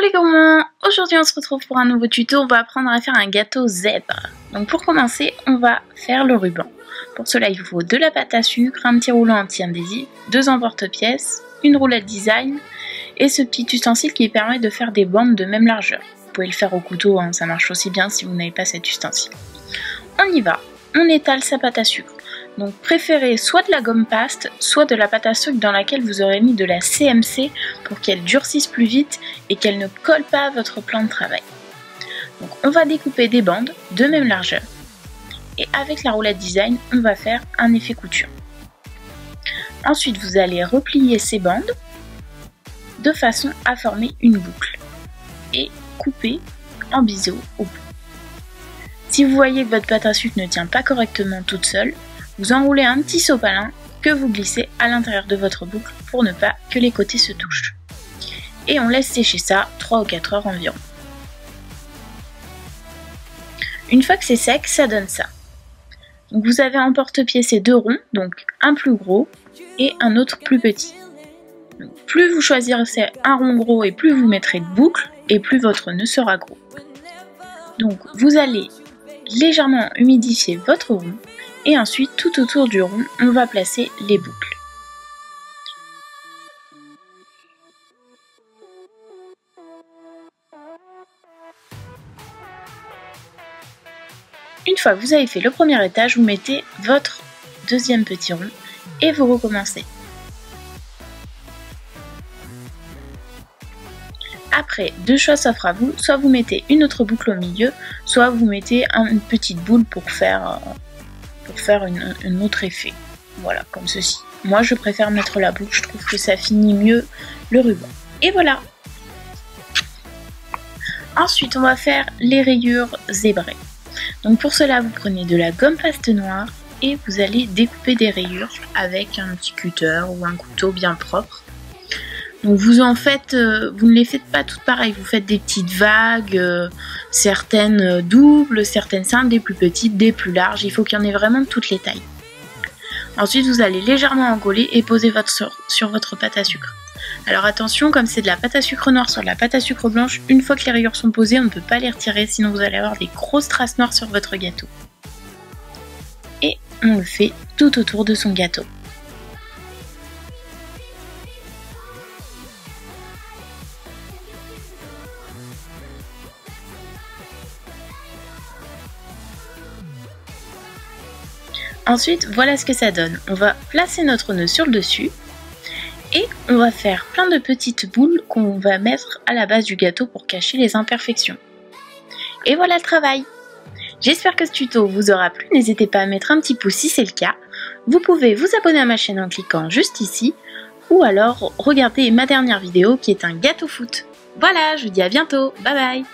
les gourmands, aujourd'hui on se retrouve pour un nouveau tuto, on va apprendre à faire un gâteau zèbre. Donc pour commencer, on va faire le ruban. Pour cela il vous faut de la pâte à sucre, un petit rouleau anti-adhésif, 2 emporte-pièces, une roulette design et ce petit ustensile qui permet de faire des bandes de même largeur. Vous pouvez le faire au couteau, ça marche aussi bien si vous n'avez pas cet ustensile. On y va, on étale sa pâte à sucre. Donc préférez soit de la gomme paste, soit de la pâte à sucre dans laquelle vous aurez mis de la CMC pour qu'elle durcisse plus vite et qu'elle ne colle pas à votre plan de travail. Donc on va découper des bandes de même largeur et avec la roulette design on va faire un effet couture. Ensuite vous allez replier ces bandes de façon à former une boucle et couper en biseau au bout. Si vous voyez que votre pâte à sucre ne tient pas correctement toute seule, vous enroulez un petit sopalin que vous glissez à l'intérieur de votre boucle pour ne pas que les côtés se touchent. Et on laisse sécher ça 3 ou 4 heures environ. Une fois que c'est sec, ça donne ça. Donc vous avez en porte-pied ces 2 ronds, donc un plus gros et un autre plus petit. Donc plus vous choisirez un rond gros et plus vous mettrez de boucles et plus votre nœud sera gros. Donc vous allez légèrement humidifier votre rond. Et ensuite, tout autour du rond, on va placer les boucles. Une fois que vous avez fait le premier étage, vous mettez votre deuxième petit rond et vous recommencez. Après, 2 choix s'offrent à vous, soit vous mettez une autre boucle au milieu, soit vous mettez une petite boule pour faire un autre effet. Voilà, comme ceci. Moi, je préfère mettre la boucle, je trouve que ça finit mieux le ruban. Et voilà. Ensuite, on va faire les rayures zébrées. Donc pour cela, vous prenez de la gomme paste noire et vous allez découper des rayures avec un petit cutter ou un couteau bien propre. Donc vous ne les faites pas toutes pareilles, vous faites des petites vagues, certaines doubles, certaines simples, des plus petites, des plus larges, il faut qu'il y en ait vraiment de toutes les tailles. Ensuite vous allez légèrement encoller et poser sur votre pâte à sucre. Alors attention, comme c'est de la pâte à sucre noire sur de la pâte à sucre blanche, une fois que les rayures sont posées, on ne peut pas les retirer, sinon vous allez avoir des grosses traces noires sur votre gâteau. Et on le fait tout autour de son gâteau. Ensuite, voilà ce que ça donne. On va placer notre nœud sur le dessus et on va faire plein de petites boules qu'on va mettre à la base du gâteau pour cacher les imperfections. Et voilà le travail. J'espère que ce tuto vous aura plu. N'hésitez pas à mettre un petit pouce si c'est le cas. Vous pouvez vous abonner à ma chaîne en cliquant juste ici ou alors regarder ma dernière vidéo qui est un gâteau foot. Voilà, je vous dis à bientôt. Bye bye.